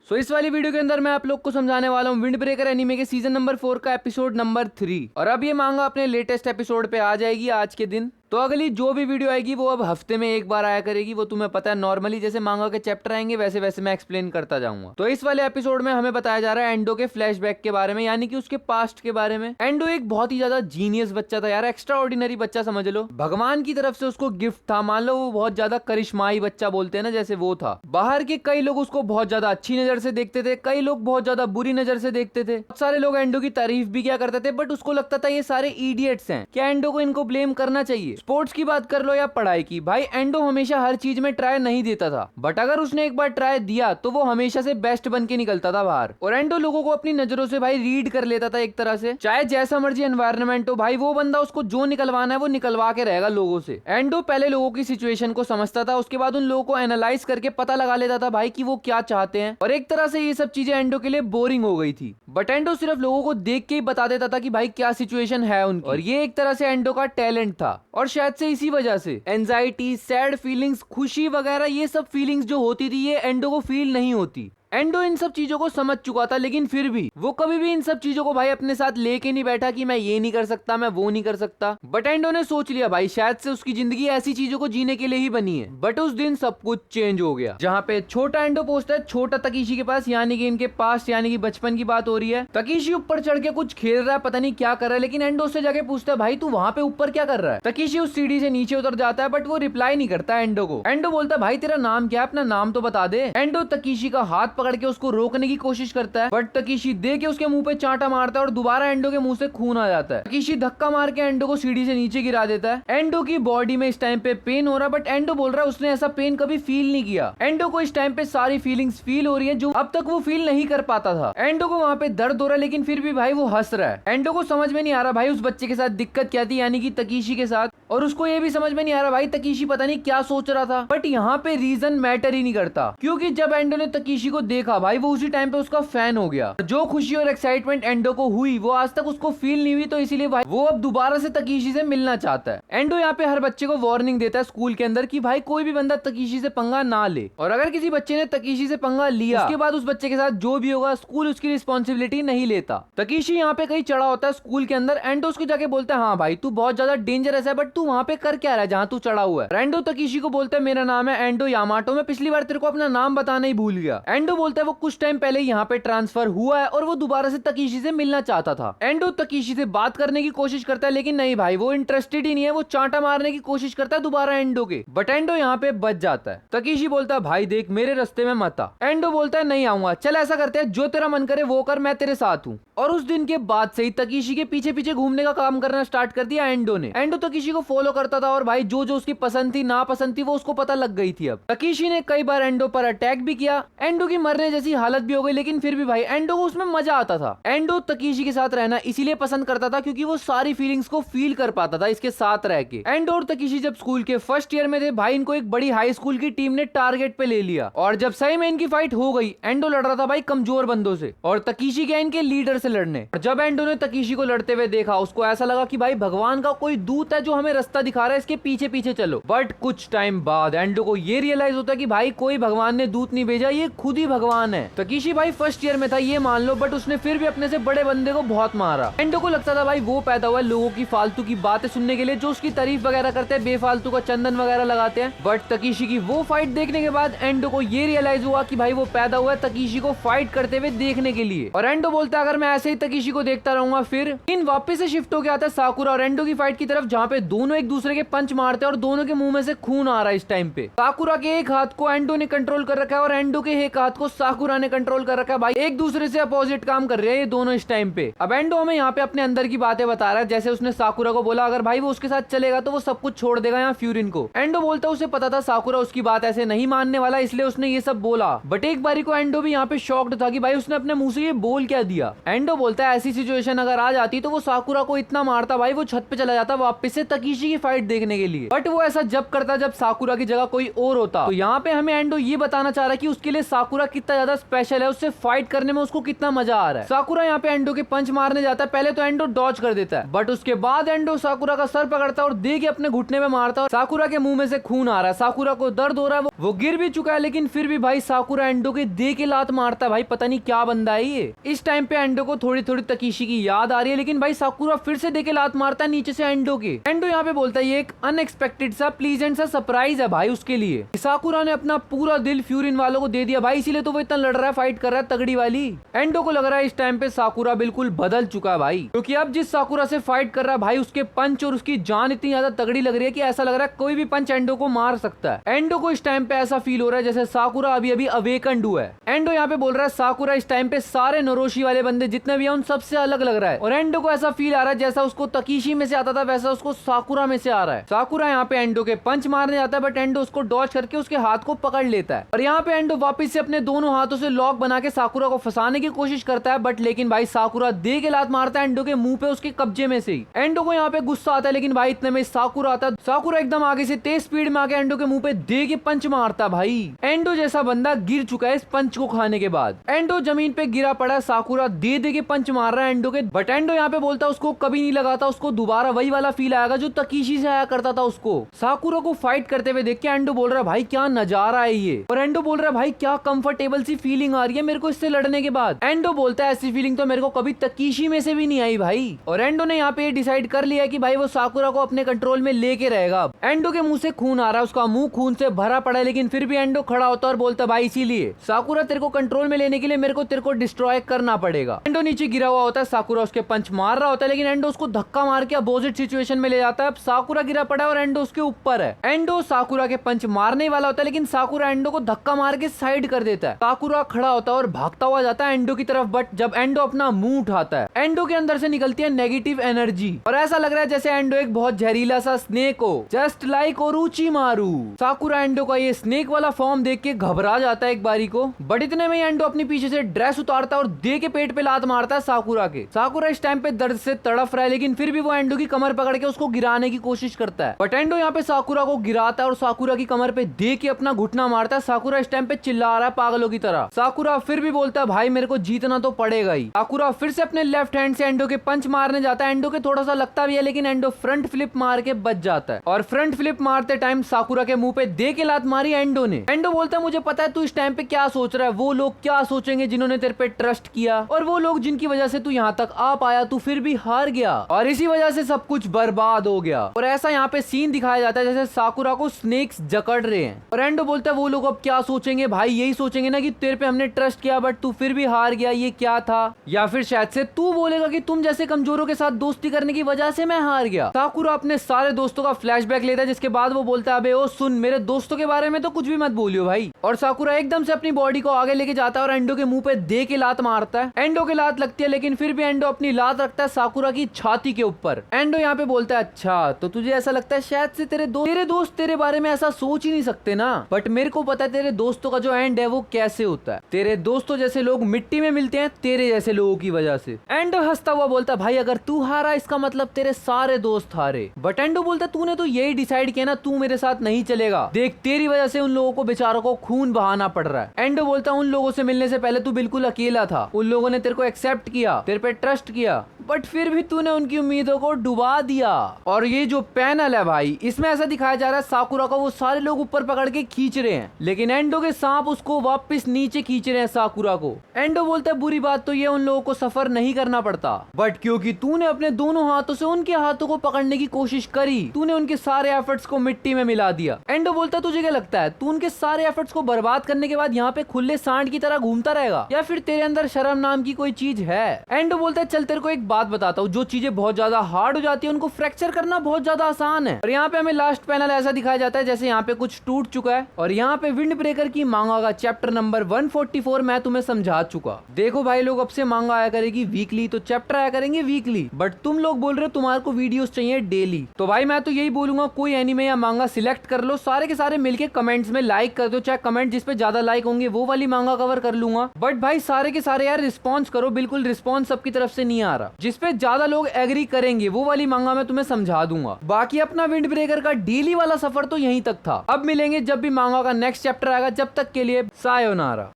सो इस वाली वीडियो के अंदर मैं आप लोग को समझाने वाला हूँ विंड ब्रेकर एनीमे के सीजन नंबर 4 का एपिसोड नंबर 3। और अब ये मांगा अपने लेटेस्ट एपिसोड पे आ जाएगी आज के दिन। तो अगली जो भी वीडियो आएगी वो अब हफ्ते में एक बार आया करेगी। वो तुम्हें पता है नॉर्मली जैसे मांगा के चैप्टर आएंगे वैसे वैसे मैं एक्सप्लेन करता जाऊंगा। तो इस वाले एपिसोड में हमें बताया जा रहा है एंडो के फ्लैशबैक के बारे में, यानी कि उसके पास्ट के बारे में। एंडो एक बहुत ही ज्यादा जीनियस बच्चा था यार, एक्स्ट्रा ऑर्डिनरी बच्चा समझ लो। भगवान की तरफ से उसको गिफ्ट था, मान लो वो बहुत ज्यादा करिश्माई बच्चा बोलते हैं ना, जैसे वो था। बाहर के कई लोग उसको बहुत ज्यादा अच्छी नजर से देखते थे, कई लोग बहुत ज्यादा बुरी नजर से देखते थे। बहुत सारे लोग एंडो की तारीफ भी क्या करते थे, बट उसको लगता था ये सारे इडियट्स हैं, क्या एंडो को इनको ब्लेम करना चाहिए। स्पोर्ट्स की बात कर लो या पढ़ाई की, भाई एंडो हमेशा हर चीज में ट्राई नहीं देता था, बट अगर उसने एक बार ट्राई दिया तो वो हमेशा से बेस्ट बन के निकलता था बाहर। और एंडो लोगों को अपनी नजरों से भाई रीड कर लेता था एक तरह से, चाहे जैसा मर्जी एनवायरनमेंट हो, भाई वो बंदा उसको जो निकलवाना है वो निकलवा के रहेगा लोगों से। एंडो पहले लोगों की सिचुएशन को समझता था, उसके बाद उन लोगों को एनालाइज करके पता लगा लेता था भाई कि वो क्या चाहते हैं। और एक तरह से ये सब चीजें एंडो के लिए बोरिंग हो गई थी, बट एंडो सिर्फ लोगों को देख के ही बता देता था कि भाई क्या सिचुएशन है उनकी। और ये एक तरह से एंडो का टैलेंट था। और शायद से इसी वजह से एंजाइटी, सैड फीलिंग्स, खुशी वगैरह ये सब फीलिंग्स जो होती थी ये एंडो को फील नहीं होती। एंडो इन सब चीजों को समझ चुका था, लेकिन फिर भी वो कभी भी इन सब चीजों को भाई अपने साथ लेके नहीं बैठा कि मैं ये नहीं कर सकता, मैं वो नहीं कर सकता। बट एंडो ने सोच लिया भाई शायद से उसकी जिंदगी ऐसी चीजों को जीने के लिए ही बनी है। बट उस दिन सब कुछ चेंज हो गया, जहाँ पे छोटा एंडो पहुंचता है छोटा तकीशी के पास, यानी कि इनके पास, यानी कि बचपन की बात हो रही है। तकीशी ऊपर चढ़ के कुछ खेल रहा है, पता नहीं क्या कर रहा है, लेकिन एंडो से जाके पूछता है भाई तू वहां पे ऊपर क्या कर रहा है। तकीशी उस सीढ़ी से नीचे उतर जाता है, बट वो रिप्लाई नहीं करता एंडो को। एंडो बोलता है भाई तेरा नाम क्या है, अपना नाम तो बता दे। एंडो तकीशी का हाथ पकड़ के उसको रोकने की कोशिश करता है, बट तकीशी दे के उसके मुंह पे चांटा मारता है और दोबारा एंडो के मुंह से खून आ जाता है। तकीशी धक्का मार के एंडो को सीढ़ी से नीचे गिरा देता है। एंडो की बॉडी में इस टाइम पे पेन हो रहा है, बट एंडो बोल रहा है उसने ऐसा पेन कभी फील नहीं किया। एंडो को इस टाइम पे सारी फीलिंग्स फील हो रही है जो अब तक वो फील नहीं कर पाता था। एंडो को वहां पे दर्द हो रहा है, लेकिन फिर भी भाई वो हंस रहा है। एंडो को समझ में नहीं आ रहा भाई उस बच्चे के साथ दिक्कत क्या थी, यानी कि तकीशी के साथ। और उसको ये भी समझ में नहीं आ रहा भाई तकीशी पता नहीं क्या सोच रहा था। बट यहाँ पे रीजन मैटर ही नहीं करता, क्योंकि जब एंडो ने तकीशी को देखा भाई वो उसी टाइम पे उसका फैन हो गया। जो खुशी और एक्साइटमेंट एंडो को हुई वो आज तक उसको फील नहीं हुई, तो इसीलिए भाई वो अब दोबारा से तकीशी से मिलना चाहता है। एंडो यहाँ पे हर बच्चे को वार्निंग देता है स्कूल के अंदर कि भाई कोई भी बंदा तकीशी से पंगा ना ले, और अगर किसी बच्चे ने तकीशी से पंगा लिया उसके बाद उस बच्चे के साथ जो भी होगा स्कूल उसकी रिस्पॉन्सिबिलिटी नहीं लेता। तकीशी यहाँ पे कहीं चढ़ा होता है स्कूल के अंदर। एंडो उसको जाके बोलता है हाँ भाई तू बहुत ज्यादा डेंजरस है, बट तू वहाँ पे कर क्या रहा है जहाँ तू चढ़ा हुआ है। एंडो तकीशी को बोलता है मेरा नाम है एंडो यामाटो, मैं पिछली बार तेरे को अपना नाम बताना ही भूल गया। एंडो बोलता है वो कुछ टाइम पहले यहाँ पे ट्रांसफर हुआ है और वो दोबारा से तकीशी से मिलना चाहता था। एंडो तकीशी से बात करने की कोशिश करता है, लेकिन नहीं भाई वो इंटरेस्टेड ही नहीं है। वो चांटा मारने की कोशिश करता है दोबारा एंडो के, बट एंडो यहाँ पे बच जाता है। तकीशी बोलता है भाई देख मेरे रास्ते में मत आ। एंडो बोलता है नहीं आऊंगा, चल ऐसा करते हैं जो तेरा मन करे वो कर, मैं तेरे साथ हूँ। और उस दिन के बाद से ही तकीशी के पीछे पीछे घूमने का काम करना स्टार्ट कर दिया एंडो ने। एंडो तकीशी को फॉलो करता था, और भाई जो जो उसकी पसंद थी नापसंद थी वो उसको पता लग गई थी। अब तकीशी ने कई बार एंडो पर अटैक भी किया, एंडो की मरने जैसी हालत भी हो गई, लेकिन फिर भी भाई एंडो को उसमें मजा आता था। एंडो तकीशी के साथ रहना इसीलिए पसंद करता था क्योंकि वो सारी फीलिंग्स को फील कर पाता था इसके साथ रह के। एंडो और तकीशी जब स्कूल के फर्स्ट ईयर में थे भाई इनको एक बड़ी हाई स्कूल की टीम ने टारगेट पे ले लिया, और जब सही में इनकी फाइट हो गई एंडो लड़ रहा था भाई कमजोर बंदों से और तकीशी गया इनके लीडर से लड़ने। और जब एंडो ने तकीशी को लड़ते हुए देखा उसको ऐसा लगा कि भाई भगवान का कोई दूत है जो हमें रास्ता दिखा रहा है, इसके पीछे पीछे चलो। बट कुछ टाइम बाद एंडो को ये रियलाइज होता है कि भाई कोई भगवान ने दूत नहीं भेजा, ये खुद ही भगवान है। तकीशी भाई फर्स्ट ईयर में था ये मान लो, बट उसने फिर भी अपने से बड़े बंदे को बहुत मारा। एंडो को लगता था भाई वो पैदा हुआ है लोगों की फालतू की बातें सुनने के लिए, जो उसकी तारीफ वगैरह करते हैं, बेफालतू का चंदन वगैरह लगाते हैं। बट तकीशी की वो फाइट देखने के बाद एंडो को ये रियलाइज हुआ कि भाई वो पैदा हुआ है तकीशी को फाइट करते हुए देखने के लिए। और एंडो बोलता है अगर मैं ऐसे ही तकीशी को देखता रहूंगा फिर इन वापस से शिफ्ट हो गया आता है साकुरा और एंडो की फाइट की तरफ, जहाँ पे दोनों एक दूसरे के पंच मारते हैं और दोनों के मुंह में से खून आ रहा है। इस टाइम पे साकुरा के एक हाथ को एंडो ने कंट्रोल कर रखा है और एंडो के एक हाथ को साकुरा ने कंट्रोल कर रखा है। भाई एक दूसरे से अपोजिट काम कर रहे हैं ये दोनों इस टाइम पे। अब एंडो हमें यहाँ पे अपने अंदर की बातें बता रहा है, जैसे उसने साकुरा को बोला अगर भाई वो उसके साथ चलेगा तो वो सब कुछ छोड़ देगा यहाँ फ्यूरिन को। एंडो बोलता है उसे पता था साकुरा उसकी बात ऐसे नहीं मानने वाला, इसलिए उसने ये सब बोला। बट एक बारी को एंडो भी यहाँ पे शॉक्ड था कि भाई उसने अपने मुंह से ये बोल क्या दिया। एंडो बोलता है ऐसी सिचुएशन अगर आ जाती तो वो साकुरा को इतना मारता भाई वो छत पे चला जाता वापस से तकीशी की फाइट देखने के लिए। बट वो ऐसा जब करता जब साकुरा की जगह कोई और होता। तो यहाँ पे हमें एंडो ये बताना चाह रहा है कि उसके लिए साकुरा कितना ज्यादा स्पेशल है, उससे फाइट करने में उसको कितना मजा आ रहा है। साकुरा यहाँ पे एंडो के पंच मारने जाता है, पहले तो एंडो डॉज कर देता है, बट उसके बाद एंडो साकुरा का सर पकड़ता है और दे के अपने घुटने में मारता है। साकुरा के मुंह में से खून आ रहा है, साकुरा को दर्द हो रहा है, वो गिर भी चुका है, लेकिन फिर भी भाई साकुरा एंडो के दे के लात मारता है। भाई पता नहीं क्या बंदा है ये। इस टाइम पे एंडो को थोड़ी थोड़ी तकीशी की याद आ रही है, लेकिन भाई साकुरा फिर से दे के लात मारता है नीचे से एंडो के। एंडो यहाँ पे बोलता है ये एक अनएक्सपेक्टेड सा प्लीजेंट सा सरप्राइज है भाई उसके लिए। साकुरा ने अपना पूरा दिल फ्यूरिन वालों को दे दिया भाई, इसीलिए तो वो इतना लड़ रहा है, फाइट कर रहा है तगड़ी वाली। एंडो को लग रहा है इस टाइम पे साकुरा बिल्कुल बदल चुका है भाई, क्योंकि अब जिस साकुरा से फाइट कर रहा है भाई उसके पंच और उसकी जान इतनी ज्यादा तगड़ी लग रही है कि ऐसा लग रहा है कोई भी पंच एंडो को मार सकता है। एंडो को इस टाइम पे ऐसा फील हो रहा है जैसे साकुरा अभी अभी अवेकन्ड हुआ है। एंडो यहाँ पे बोल रहा है साकुरा इस टाइम पे सारे नोरोशी वाले बंदे जितने भी हैं उन सबसे अलग लग रहा है, और एंडो को ऐसा फील आ रहा है जैसा उसको तकीशी में से आता था वैसा उसको साकुरा में से आ रहा है। साकुरा यहाँ पे एंडो के पंच मारने जाता है, बट एंडो उसको डॉज करके उसके हाथ को पकड़ लेता है, और यहाँ पे एंडो वापस से अपने दोनों हाथों से लॉक बना के साकुरा को फंसाने की कोशिश करता है, बट लेकिन भाई साकुरा दे के लात मारता है एंडो के मुंह पे उसके कब्जे में से ही। एंडो को यहाँ पे गुस्सा आता है, लेकिन भाई इतने में साकुरा आता है। साकुरा एकदम आगे से तेज स्पीड में आके एंडो के मुंह पे दे के पंच मारता भाई। एंडो जैसा बंदा गिर चुका है इस पंच को खाने के बाद। एंडो जमीन पे गिरा पड़ा है, साकुरा दे के पंच मार रहा है एंडो के, बट एंडो यहाँ पे बोलता है उसको कभी नहीं लगाता, उसको दोबारा वही वाला फील आएगा जो तकीशी से आया करता था उसको। साकुरा को फाइट करते हुए देख के एंडो बोल रहा है भाई क्या नजारा है ये, और एंडो बोल रहा है भाई क्या कंफर्टेबल सी फीलिंग आ रही है मेरे को इससे लड़ने के बाद। एंडो बोलता है ऐसी फीलिंग तो मेरे को कभी तकीशी में से भी नहीं आई भाई, और एंडो ने यहाँ पे डिसाइड कर लिया कि भाई वो साकुरा को अपने कंट्रोल में लेके रहेगा। एंडो के मुंह से खून आ रहा है, उसका मुंह खून से भरा पड़ा है, लेकिन फिर भी एंडो खड़ा होता है और बोलता भाई इसीलिए साकुरा तेरे को कंट्रोल में लेने के लिए मेरे को तेरे को डिस्ट्रॉय करना पड़ेगा। एंडो नीचे गिरा हुआ होता है, साकुरा उसके पंच मार रहा होता है, लेकिन एंडो उसको धक्का मार के अपोजिट सिचुएशन में ले जाता है। अब साकुरा गिरा पड़ा है और एंडो उसके ऊपर है। एंडो साकुरा के पंच मारने वाला होता है, लेकिन साकुरा एंडो को धक्का मार के साइड कर देता है। साकुरा खड़ा होता है और भागता हुआ जाता है एंडो की तरफ, बट जब एंडो अपना मुंह उठाता है एंडो के अंदर से निकलती है नेगेटिव एनर्जी, और ऐसा लग रहा है जैसे एंडो एक बहुत जहरीला सा स्नेक हो, जस्ट लाइक ओरोचिमारू। साकुरा एंडो का ये स्नेक वाला फॉर्म देख के घबरा जाता है एक बारी को, बट इतने में एंडो अपनी पीछे से ड्रेस उतारता है और दे के पेट पे लात मारता है साकुरा के। साकुरा इस टाइम पे दर्द से तड़फ रहा है, लेकिन फिर भी वो एंडो की कमर पकड़ के उसको गिराने की कोशिश करता है, बट एंडो यहाँ पे साकुरा को गिराता है और साकुरा की कमर पे दे के अपना घुटना मारता है। साकुरा इस टाइम पे चिल्ला रहा है पागलों की तरह। साकुरा फिर भी बोलता है भाई मेरे को जीतना तो पड़ेगा ही। साकुरा फिर से अपने लेफ्ट हैंड से एंडो के पंच मारने जाता है, एंडो के थोड़ा सा लगता भी है, लेकिन एंडो फ्रंट फ्लिप मार के बच जाता है, और फ्रंट फ्लिप मारते टाइम साकुरा के मुंह पे दे के लात मारी एंडो ने। एंडो बोलता है मुझे पता है तू इस टाइम पे क्या सोच रहा है, वो लोग क्या सोचेंगे जिन्होंने तेरे पे ट्रस्ट किया, और वो लोग जिनकी वजह से तू यहाँ तक आ पाया, तू फिर भी हार गया, और इसी वजह से सब कुछ बर्बाद हो गया। और ऐसा यहाँ पे सीन दिखाया जाता है जैसे साकुरा को स्नेक्स जकड़ रहे हैं, और एंडो बोलता है वो लोग अब क्या सोचेंगे भाई, यही सोचेंगे ना कि तेरे पे हमने ट्रस्ट किया बट तू फिर भी हार गया, ये क्या था, या फिर शायद से तू बोलेगा कि तुम जैसे कमजोरों के साथ दोस्ती करने की वजह से मैं हार गया। साकुरा अपने सारे दोस्तों का फ्लैशबैक लेता है, जिसके बाद वो बोलता है अबे ओ सुन, मेरे दोस्तों के बारे में तो कुछ भी मत बोलियो भाई, और साकुरा एकदम से अपनी बॉडी को आगे लेके जाता है और एंडो के मुंह पे दे के लात मारता है। एंडो के लात लगती है, लेकिन फिर भी एंडो अपनी लात रखता है साकुरा की छाती के ऊपर। एंडो यहाँ पे बोलता है अच्छा तो तुझे ऐसा लगता है शायद से तेरे दोस्त तेरे बारे में ऐसा सोच ही नहीं सकते ना, बट मेरे को पता है तेरे दोस्तों का जो एंड है वो कैसे होता है। तेरे दोस्तों जैसे लोग मिट्टी में मिलते हैं तेरे जैसे लोगों की वजह से। एंडो हंसता हुआ बोलता भाई अगर तू हारा इसका मतलब तेरे सारे दोस्त हारे, बट एंडो बोलता तूने तो यही डिसाइड किया ना, तू मेरे साथ नहीं चलेगा, देख तेरी वजह से उन लोगों को बेचारों को खून बहाना पड़ रहा है। एंडो बोलता उन लोगों से मिलने से पहले तू बिल्कुल अकेला था, उन लोगों ने तेरे को एक्सेप्ट किया, तेरे पे ट्रस्ट किया, बट फिर भी तूने उनकी उम्मीदों को डुबा दिया। और ये जो पैनल है भाई, इसमें ऐसा दिखाया जा रहा है साकुरा को वो सारे लोग ऊपर पकड़ के खींच रहे हैं, लेकिन एंडो के सांप उसको वापस नीचे खींच रहे हैं साकुरा को। एंडो बोलता है बुरी बात तो ये उन लोगों को सफर नहीं करना पड़ता, बट क्योंकि तूने अपने दोनों हाथों से उनके हाथों को पकड़ने की कोशिश करी, तूने उनके सारे एफर्ट्स को मिट्टी में मिला दिया। एंडो बोलता है तुझे क्या लगता है तू उनके सारे एफर्ट्स को बर्बाद करने के बाद यहाँ पे खुले सांड की तरह घूमता रहेगा, या फिर तेरे अंदर शर्म नाम की कोई चीज है? एंडो बोलता है चल तेरे को एक बात बताता हूँ, जो चीजें बहुत ज्यादा हार्ड हो जाती है उनको फ्रैक्चर करना बहुत ज्यादा आसान है। और यहाँ पे हमें लास्ट पैनल ऐसा दिखाया जाता है जैसे यहाँ पे कुछ टूट चुका है, और यहाँ पे विंड ब्रेकर की मांगा का चैप्टर नंबर 144 मैं तुम्हें समझा चुका। देखो भाई लोग, अब से मांगा आया करेगी वीकली, तो चैप्टर आया करेंगे वीकली, बट तुम लोग बोल रहे हो तुम्हारे को वीडियोस चाहिए डेली, तो भाई मैं तो यही बोलूंगा कोई एनिमे या मांगा सिलेक्ट कर लो, सारे के सारे मिलके कमेंट्स में लाइक कर दो, चाहे कमेंट जिस पे ज्यादा लाइक होंगे वो वाली मांगा कवर कर लूंगा, बट भाई सारे के सारे यार रिस्पॉन्स करो, बिल्कुल रिस्पॉन्स सबकी तरफ से नहीं आ रहा, जिसपे ज्यादा लोग एग्री करेंगे वो वाली मांगा मैं तुम्हें समझा दूंगा। बाकी अपना विंड ब्रेकर का डेली वाला सफर तो यहीं तक था, अब मिलेंगे जब भी मांगा का नेक्स्ट चैप्टर आएगा, जब तक के लिए सायोनारा।